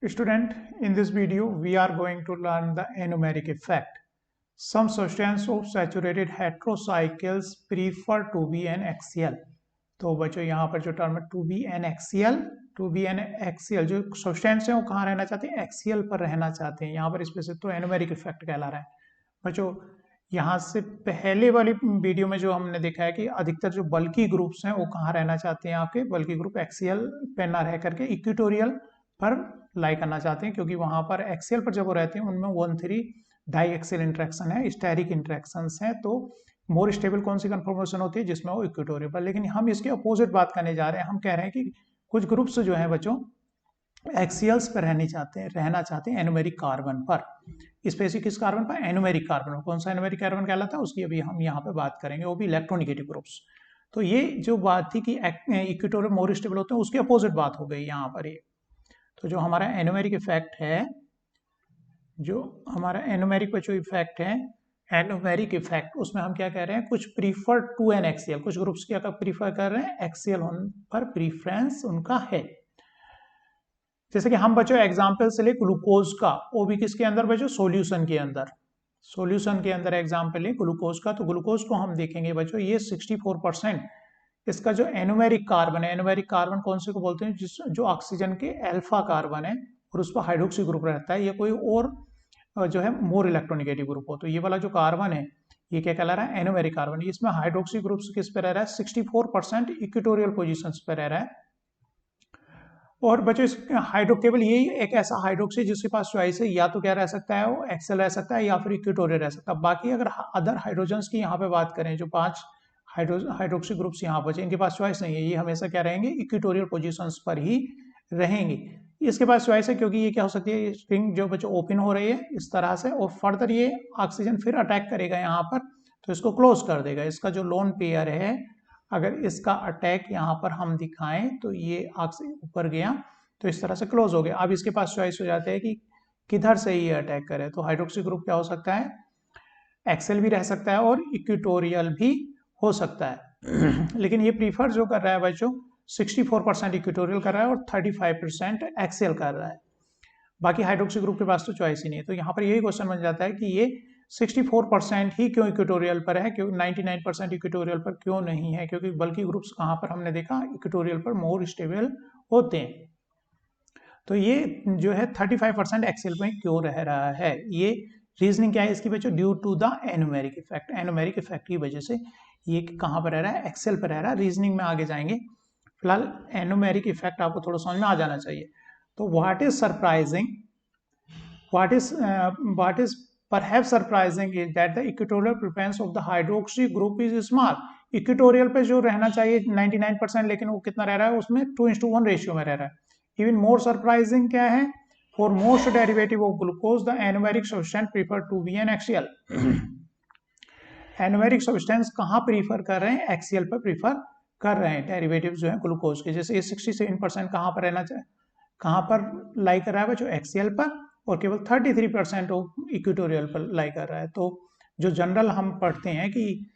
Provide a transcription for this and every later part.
Student, in this video, we are going to learn the anomeric effect. Some substance of saturated heterocycles prefer to be an axial. तो बच्चों यहाँ पर जो term है to be an axial जो substance है वो कहाँ रहना चाहते हैं, एक्सियल पर रहना चाहते हैं। यहाँ पर स्पेसिफिक तो एनोमेरिक इफेक्ट कहला रहा है। बच्चों यहाँ से पहले वाली वीडियो में जो हमने देखा है कि अधिकतर जो बल्की ग्रुप्स हैं वो कहाँ रहना चाहते हैं, आपके बल्की ग्रुप एक्सियल पे ना रह करके इक्वेटोरियल पर लाई करना चाहते हैं, क्योंकि वहां पर एक्सियल पर जब वो रहते हैं उनमें 1,3 डाई एक्सियल इंट्रैक्शन है, स्टेरिक इंट्रैक्शंस है, तो मोर स्टेबल कौन सी कन्फॉर्मेशन होती है जिसमें वो इक्वेटोरियल पर। लेकिन हम इसके अपोजिट बात करने जा रहे हैं। हम कह रहे हैं कि कुछ ग्रुप्स जो है बच्चों एक्सियल्स पर रहना चाहते हैं एनोमेरिक कार्बन पर। स्पेसिफिक किस कार्बन पर? Anomeric carbon. कौन सा एनोमेरिक कार्बन कहलाता है उसकी अभी हम यहाँ पे बात करेंगे, वो भी इलेक्ट्रोनिगेटिव ग्रुप्स। तो ये जो बात थी कि इक्वेटोरियल मोर स्टेबल होते हैं उसकी अपोजिट बात हो गई यहाँ पर। ये तो जो हमारा एनोमेरिक इफेक्ट है, जो हमारा एनोमेरिक जो इफेक्ट है, एनोमेरिक इफेक्ट, उसमें हम क्या कह रहे हैं, कुछ प्रीफर टू एन एक्सियल, कुछ ग्रुप्स क्या प्रीफर कर रहे हैं, एक्सियल पर प्रीफरेंस उनका है। जैसे कि हम बच्चों एग्जाम्पल से ले ग्लूकोज का, वो भी किसके अंदर बच्चों, सोल्यूशन के अंदर। सोल्यूशन के अंदर एग्जाम्पल है ग्लूकोज का, तो ग्लूकोज को हम देखेंगे बच्चों, ये 64% इसका जो एनोमेरिक कार्बन है, एनोमेरिक कार्बन कौन से को बोलते हैं, जो ऑक्सीजन के अल्फा कार्बन है और उस पर हाइड्रोक्सी ग्रुप रहता है, ये कोई और जो है मोर इलेक्ट्रोनिगेटिव ग्रुप हो, तो ये वाला जो कार्बन है ये क्या कहला रहा है, एनोमेरिक कार्बन। इसमें हाइड्रोक्सी ग्रुप किस पे रह रहा है, 64% इक्वेटोरियल पोजीशंस पे रह रहा है। और बच्चों इस हाइड्रोकेबल यही एक ऐसा हाइड्रोक्सी जिसके पास चॉइस है, या तो क्या रह सकता है, वो एक्सेल रह सकता है या फिर इक्वेटोरियल रह सकता है। बाकी अगर अदर हाइड्रोजन्स की यहाँ पे बात करें, जो 5 हाइड्रोक्सी ग्रुप्स यहाँ बचे, इनके पास चॉइस नहीं है, ये हमेशा क्या रहेंगे, इक्वेटोरियल पोजीशंस पर ही रहेंगे। इसके पास चॉइस है क्योंकि ये क्या हो सकती है, स्ट्रिंग जो बच्चों ओपन हो रही है इस तरह से, और फर्दर ये ऑक्सीजन फिर अटैक करेगा यहाँ पर, तो इसको क्लोज कर देगा। इसका जो लोन पेयर है, अगर इसका अटैक यहाँ पर हम दिखाएं तो ये ऑक्सीजन ऊपर गया तो इस तरह से क्लोज हो गया। अब इसके पास चॉइस हो जाते हैं कि किधर से ये अटैक करे, तो हाइड्रोक्सी ग्रुप क्या हो सकता है, एक्सेल भी रह सकता है और इक्वेटोरियल भी हो सकता है। लेकिन ये प्रीफर जो कर रहा है बच्चों, 64% इक्वेटोरियल कर रहा है और 35% एक्सेल कर रहा है। बाकी हाइड्रोक्सी ग्रुप के पास तो चॉइस ही नहीं है। तो यहाँ पर यही क्वेश्चन बन जाता है कि ये 64% ही क्यों इक्वेटोरियल पर है, क्यों 99% इक्वेटोरियल पर क्यों नहीं है, क्योंकि बल्कि ग्रुप्स कहाँ पर हमने देखा, इक्वेटोरियल पर मोर स्टेबल होते हैं। तो ये जो है 35% एक्सेल में क्यों रह रहा है, ये रीजनिंग क्या है इसकी बच्चों, due to the anomeric effect. Anomeric effect की वजह से ये कहाँ पर रह रहा है, एक्सेल पर रह रहा है। रीजनिंग में आगे जाएंगे, फिलहाल एनोमेरिक इफेक्ट आपको थोड़ा समझ में आ जाना चाहिए। तो what is surprising, what is perhaps surprising is that the equatorial preference of the hydroxy group is small. Equatorial पे जो रहना चाहिए 99%, लेकिन वो कितना रह रहा है, उसमें 2:1 रेशियो में रह रहा है। इवन मोर सरप्राइजिंग क्या है, for most derivative of glucose the anomeric substance prefer to be an axial. Anomeric substance कहाँ प्रीफर कर रहे हैं, एक्सियल पर प्रीफर कर रहे हैं डेरिवेटिव जो है ग्लूकोज के। जैसे ये 67% कहाँ पर रहना चाहिए, कहाँ पर लाई कर रहा है, जो एक्सियल पर, और केवल 33% इक्वेटोरियल पर लाई कर रहा है। तो जो जनरल हम पढ़ते हैं कि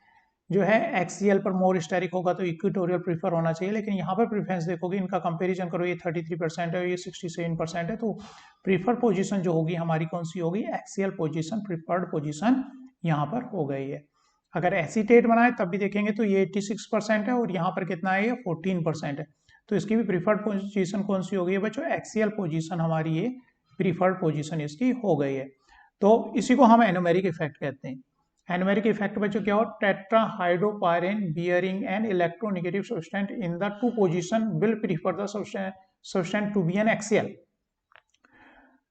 जो है एक्सियल पर मोर स्टेरिक होगा तो इक्वेटोरियल प्रीफर होना चाहिए, लेकिन यहाँ पर प्रीफरेंस देखोगे, इनका कंपैरिजन करो, ये 33% है और ये 67% है, तो प्रीफर पोजीशन जो होगी हमारी कौन सी होगी, एक्सियल पोजीशन, प्रीफर्ड पोजीशन यहाँ पर हो गई है। अगर एसीटेट बनाए तब भी देखेंगे तो ये 86% है और यहाँ पर कितना है, ये 14% है, तो इसकी भी प्रीफर्ड पोजीशन कौन सी हो गई है बच्चों, एक्सियल पोजीशन हमारी ये प्रीफर्ड पोजीशन इसकी हो गई है। तो इसी को हम एनोमेरिक इफेक्ट कहते हैं। एनोमेरिक इफेक्ट बच्चों क्या हो, tetrahydropyran bearing an electronegative substance in the two position will prefer the substance to be an axial.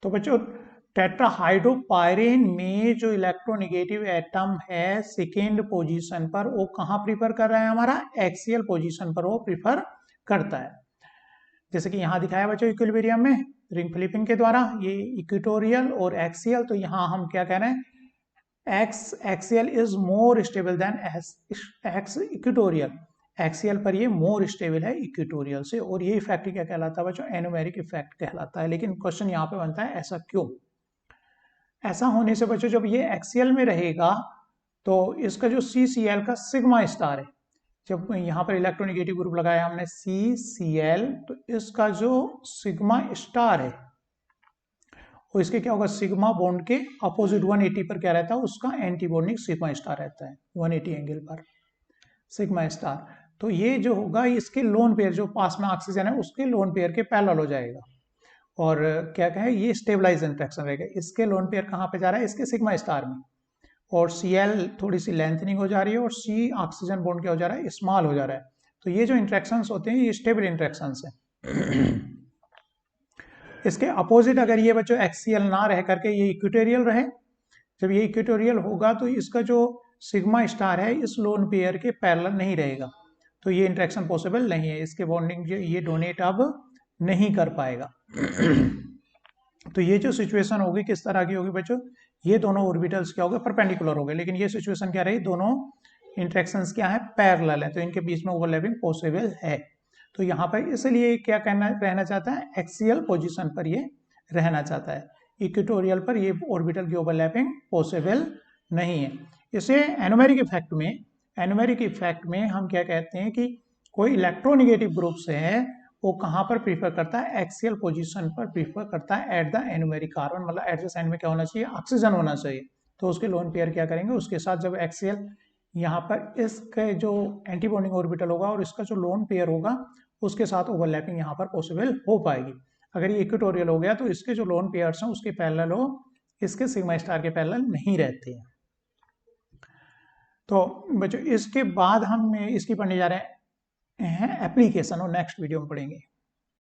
तो बच्चों टेट्राहाइड्रोपायरेन में जो इलेक्ट्रोनेगेटिव एटम है सेकेंड पोजीशन पर, वो कहाँ प्रीफर कर रहा है, हमारा एक्सियल पोजीशन पर वो प्रीफर करता है। जैसे कि यहाँ दिखाया बच्चों इक्विलिब्रियम में रिंग फ्लिपिंग के द्वारा, ये इक्वेटोरियल और एक्सियल, तो यहाँ हम क्या कह रहे हैं, x axial is more stable then x equatorial. Axial पर ये मोर स्टेबल है इक्वेटोरियल से, और ये इफेक्ट क्या कहलाता है बच्चों, एनोमेरिक इफेक्ट कहलाता है। लेकिन क्वेश्चन यहाँ पे बनता है ऐसा क्यों, ऐसा होने से बच्चों जब ये एक्सियल में रहेगा तो इसका जो CCl का सिग्मा स्टार है, जब यहाँ पर इलेक्ट्रोनेगेटिव ग्रुप लगाया हमने CCl, तो इसका जो सिग्मा स्टार है और इसके क्या होगा, सिग्मा बॉन्ड के अपोजिट 180 पर क्या रहता है, उसका एंटी बॉन्डिंग सिग्मा स्टार रहता है 180 एंगल पर सिग्मा स्टार। तो ये जो होगा इसके लोन पेयर जो पास में ऑक्सीजन है उसके लोन पेयर के पैरेलल हो जाएगा, और क्या कहे ये स्टेबलाइज इंटरेक्शन रहेगा। इसके लोन पेयर कहाँ पे जा रहा है, इसके सिग्मा स्टार में, और Cl थोड़ी सी लेंथनिंग हो जा रही है और C ऑक्सीजन बॉन्ड क्या हो जा रहा है, स्मॉल हो जा रहा है। तो ये जो इंटरेक्शंस होते हैं ये स्टेबल इंटरेक्शंस हैं। इसके अपोजिट अगर ये बच्चों एक्सियल ना रह करके ये इक्वेटोरियल रहे, जब ये इक्वेटोरियल होगा तो इसका जो सिग्मा स्टार है इस लोन पेयर के पैरेलल नहीं रहेगा, तो ये इंटरेक्शन पॉसिबल नहीं है, इसके बॉन्डिंग ये डोनेट अब नहीं कर पाएगा। तो ये जो सिचुएशन होगी किस तरह की होगी बच्चों, ये दोनों ऑर्बिटल्स क्या हो गए, परपेंडिकुलर हो गए, लेकिन ये सिचुएशन क्या रही, दोनों इंटरेक्शंस क्या है, पैरेलल है, तो इनके बीच में ओवरलैपिंग पॉसिबल है। तो यहाँ पर इसलिए क्या रहना चाहता है, एक्सियल पोजीशन पर ये रहना चाहता है, इक्वेटोरियल पर ये ऑर्बिटल की ओवरलैपिंग पॉसिबल नहीं है। इसे एनोमेरिक इफेक्ट में हम क्या कहते हैं कि कोई इलेक्ट्रोनेगेटिव ग्रुप से है वो कहाँ पर प्रीफर करता है, एक्सियल पोजीशन पर प्रीफर करता है एट द एनोमेरिक कार्बन, मतलब एट द साइड में क्या होना चाहिए, ऑक्सीजन होना चाहिए। तो उसके लोन पेयर क्या करेंगे, उसके साथ जब एक्सियल यहाँ पर इसके जो एंटी बॉन्डिंग ऑर्बिटल होगा और इसका जो लोन पेयर होगा उसके साथ ओवरलैपिंग यहाँ पर पॉसिबल हो पाएगी। अगर ये इक्वेटोरियल हो गया तो इसके जो लोन पेयर्स हैं उसके पैरेलल हो, इसके सिग्मा स्टार के पैरेलल नहीं रहते हैं। तो बच्चों इसके बाद हम इसकी पढ़ने जा रहे हैं एप्लीकेशन, और नेक्स्ट वीडियो में पढ़ेंगे।